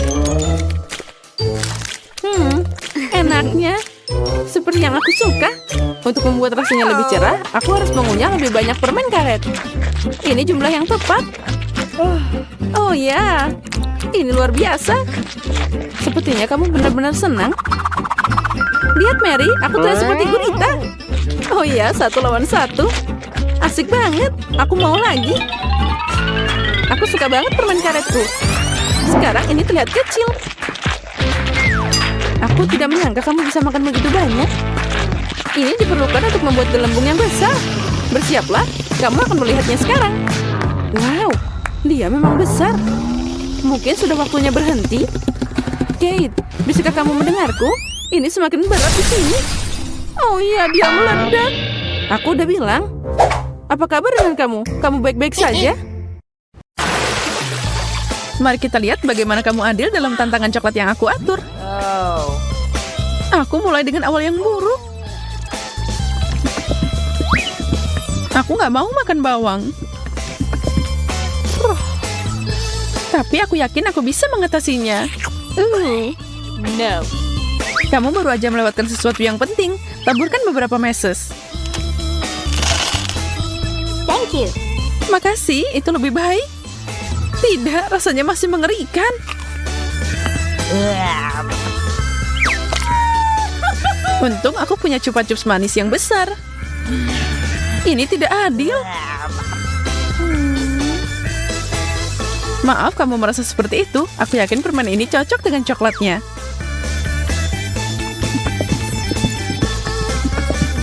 Enaknya. Seperti yang aku suka. Untuk membuat rasanya lebih cerah, aku harus mengunyah lebih banyak permen karet. Ini jumlah yang tepat. Oh ya, ini luar biasa. Sepertinya kamu benar-benar senang. Lihat Mary, aku terlihat seperti gurita. Oh ya, 1 lawan 1. Asik banget, aku mau lagi. Aku suka banget permen karetku. Sekarang ini terlihat kecil. Aku tidak menyangka kamu bisa makan begitu banyak. Ini diperlukan untuk membuat gelembung yang besar. Bersiaplah, kamu akan melihatnya sekarang. Wow, dia memang besar. Mungkin sudah waktunya berhenti. Kate, bisakah kamu mendengarku? Ini semakin berat di sini. Oh iya, dia meledak. Aku udah bilang. Apa kabar dengan kamu? Kamu baik-baik saja? Mari kita lihat bagaimana kamu adil dalam tantangan coklat yang aku atur. Aku mulai dengan awal yang buruk. Aku nggak mau makan bawang. Tapi aku yakin aku bisa mengatasinya. No. Kamu baru aja melewatkan sesuatu yang penting. Taburkan beberapa meses. Thank you. Makasih, itu lebih baik. Tidak, rasanya masih mengerikan. Untung aku punya chupa chups manis yang besar. Ini tidak adil. Maaf kamu merasa seperti itu. Aku yakin permen ini cocok dengan coklatnya.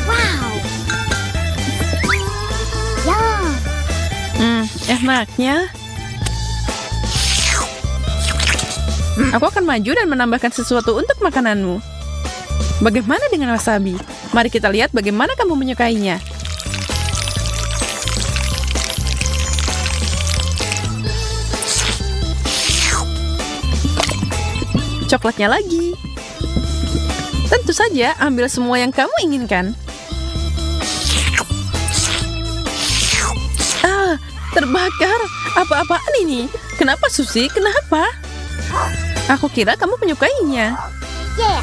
Wow. Yum. Enaknya. Aku akan maju dan menambahkan sesuatu untuk makananmu. Bagaimana dengan wasabi? Mari kita lihat bagaimana kamu menyukainya. Coklatnya lagi. Tentu saja, ambil semua yang kamu inginkan. Ah, terbakar. Apa-apaan ini? Kenapa, Susi? Kenapa? Aku kira kamu menyukainya. Yeah.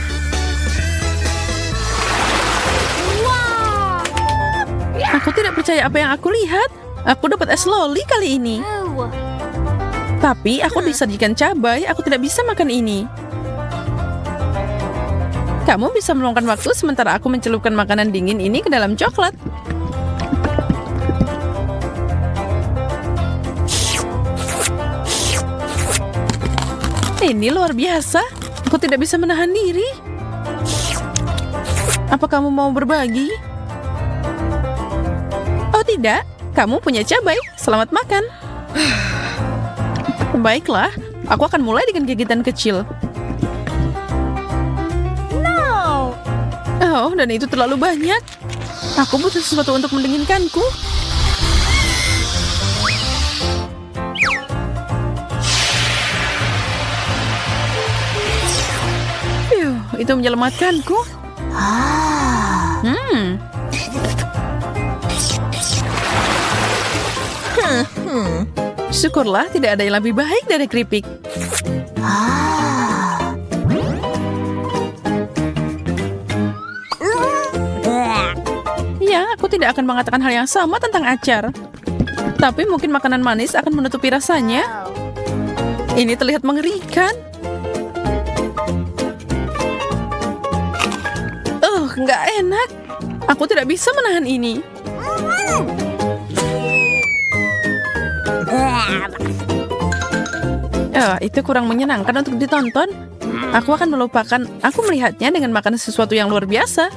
Wow. Aku tidak percaya apa yang aku lihat. Aku dapat es loli kali ini. Oh. Tapi aku disajikan cabai, aku tidak bisa makan ini. Kamu bisa meluangkan waktu sementara aku mencelupkan makanan dingin ini ke dalam coklat. Ini luar biasa. Aku tidak bisa menahan diri. Apa kamu mau berbagi? Oh tidak, kamu punya cabai. Selamat makan. Baiklah, aku akan mulai dengan gigitan kecil. No. Oh, dan itu terlalu banyak. Aku butuh sesuatu untuk mendinginkanku. Itu menyelamatkanku. Syukurlah tidak ada yang lebih baik dari keripik. Ya, aku tidak akan mengatakan hal yang sama tentang acar. Tapi mungkin makanan manis akan menutupi rasanya. Ini terlihat mengerikan. Nggak enak. Aku tidak bisa menahan ini. Itu kurang menyenangkan untuk ditonton. Aku akan melupakan aku melihatnya dengan makan sesuatu yang luar biasa.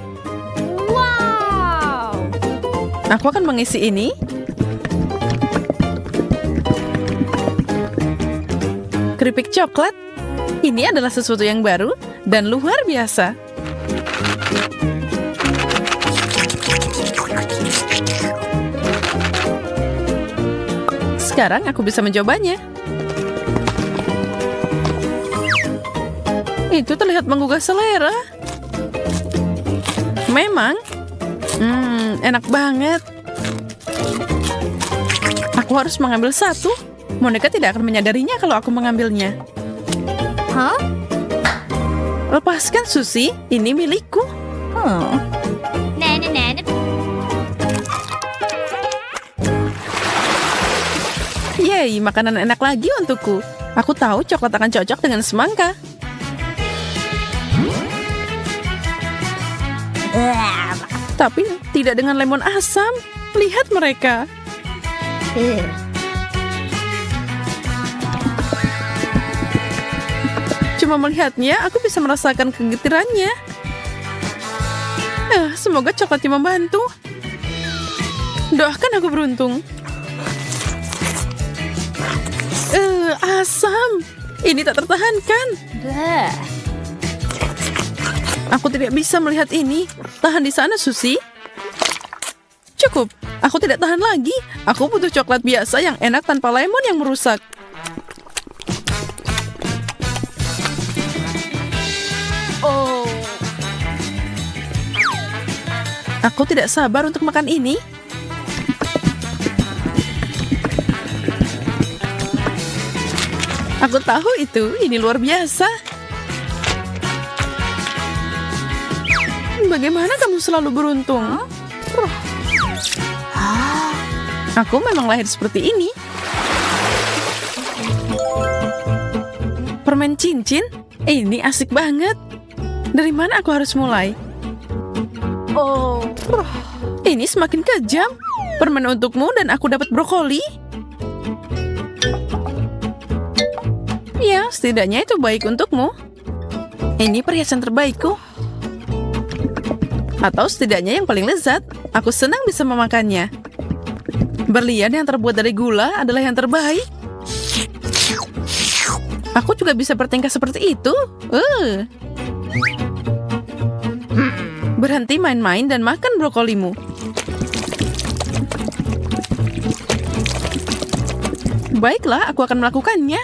Wow. Aku akan mengisi ini. Keripik coklat. Ini adalah sesuatu yang baru dan luar biasa. Sekarang aku bisa mencobanya. Itu terlihat menggugah selera. Memang. Enak banget. Aku harus mengambil satu. Monica tidak akan menyadarinya kalau aku mengambilnya. Hah? Lepaskan, Susie. Ini milikku. Nana. Yeay, makanan enak lagi untukku. Aku tahu coklat akan cocok dengan semangka. Tapi tidak dengan lemon asam. Lihat mereka. Cuma melihatnya, aku bisa merasakan kegetirannya. Semoga coklatnya membantu. Doakan aku beruntung. Asam. Ini tak tertahankan. Aku tidak bisa melihat ini. Tahan di sana, Susie. Cukup. Aku tidak tahan lagi. Aku butuh coklat biasa yang enak tanpa lemon yang merusak. Oh. Aku tidak sabar untuk makan ini. Aku tahu itu. Ini luar biasa. Bagaimana kamu selalu beruntung? Aku memang lahir seperti ini. Permen cincin? Ini asik banget. Dari mana aku harus mulai? Oh. Ini semakin kejam. Permen untukmu dan aku dapat brokoli. Ya, setidaknya itu baik untukmu. Ini perhiasan terbaikku. Atau setidaknya yang paling lezat. Aku senang bisa memakannya. Berlian yang terbuat dari gula adalah yang terbaik. Aku juga bisa bertingkah seperti itu. Berhenti main-main dan makan brokolimu. Baiklah, aku akan melakukannya.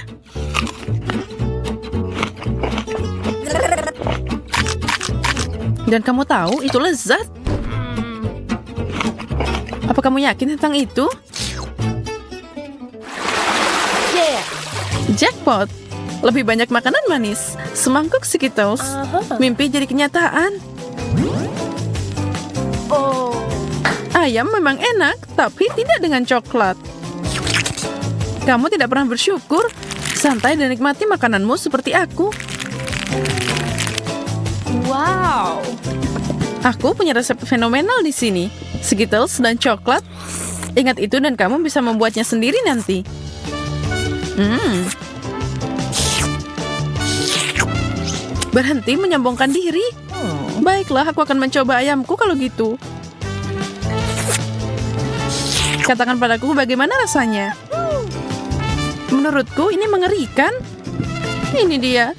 Dan kamu tahu, itu lezat. Apa kamu yakin tentang itu? Yeah. Jackpot. Lebih banyak makanan manis. Semangkuk Skittles. Mimpi jadi kenyataan. Oh. Ayam memang enak, tapi tidak dengan coklat. Kamu tidak pernah bersyukur. Santai dan nikmati makananmu seperti aku. Wow. Aku punya resep fenomenal di sini. Skittles dan coklat. Ingat itu dan kamu bisa membuatnya sendiri nanti. Berhenti menyombongkan diri. Baiklah, aku akan mencoba ayamku kalau gitu. Katakan padaku bagaimana rasanya. Menurutku ini mengerikan. Ini dia.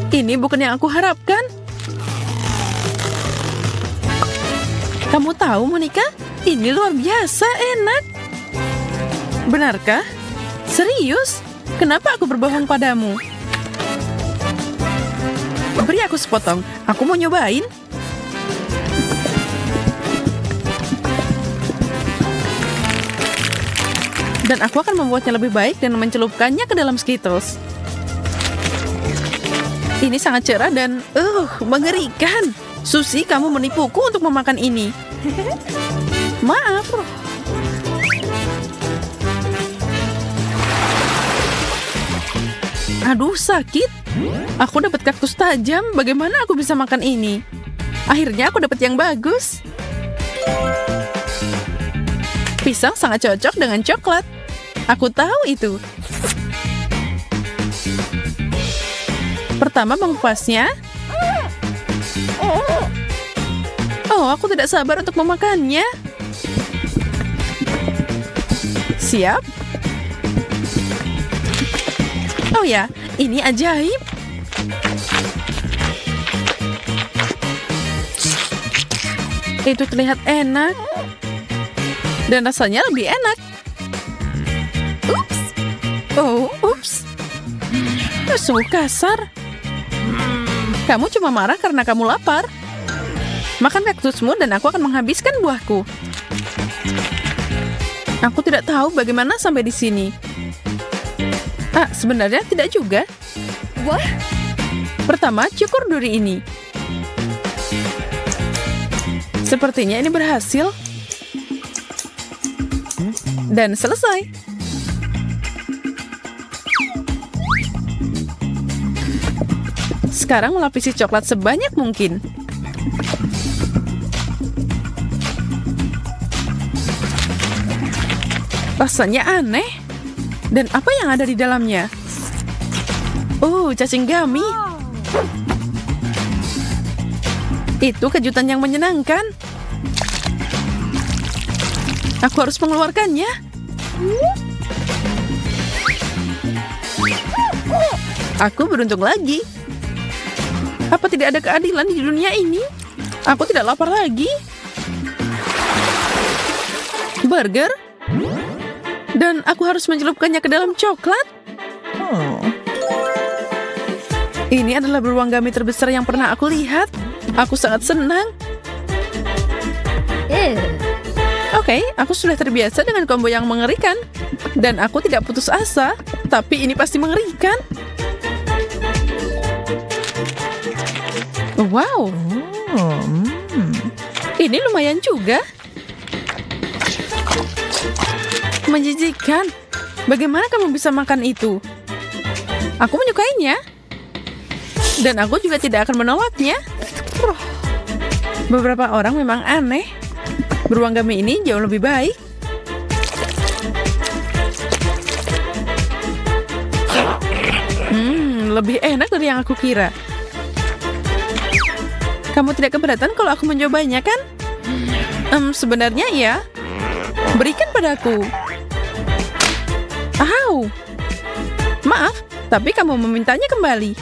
Ini bukan yang aku harapkan. Kamu tahu, Monica? Ini luar biasa enak. Benarkah? Serius? Kenapa aku berbohong padamu? Beri aku sepotong. Aku mau nyobain. Dan aku akan membuatnya lebih baik dan mencelupkannya ke dalam Skittles. Ini sangat cerah dan mengerikan. Susie, kamu menipuku untuk memakan ini. Maaf. Aduh, sakit. Aku dapat kaktus tajam. Bagaimana aku bisa makan ini? Akhirnya aku dapat yang bagus. Pisang sangat cocok dengan coklat. Aku tahu itu. Pertama mengupasnya. Oh, aku tidak sabar untuk memakannya. Siap? Oh ya, ini ajaib. Itu terlihat enak. Dan rasanya lebih enak. Ups. Oh, ups. Sungguh kasar. Kamu cuma marah karena kamu lapar. Makan kaktusmu dan aku akan menghabiskan buahku. Aku tidak tahu bagaimana sampai di sini. Sebenarnya tidak juga. Wah. Pertama, cukur duri ini. Sepertinya ini berhasil. Dan selesai. Sekarang melapisi coklat sebanyak mungkin. Rasanya aneh. Dan apa yang ada di dalamnya? Oh, cacing gummy. Itu kejutan yang menyenangkan. Aku harus mengeluarkannya. Aku beruntung lagi. Apa tidak ada keadilan di dunia ini? Aku tidak lapar lagi. Burger? Dan aku harus mencelupkannya ke dalam coklat? Ini adalah beruang gummy terbesar yang pernah aku lihat. Aku sangat senang. Oke, aku sudah terbiasa dengan combo yang mengerikan. Dan aku tidak putus asa. Tapi ini pasti mengerikan. Wow. Ini lumayan juga. Menjijikkan. Bagaimana kamu bisa makan itu? Aku menyukainya. Dan aku juga tidak akan menolaknya. Beberapa orang memang aneh. Beruang gummy ini jauh lebih baik. Lebih enak dari yang aku kira. Kamu tidak keberatan kalau aku mencobanya, kan? Sebenarnya ya. Berikan padaku. Maaf, tapi kamu memintanya kembali.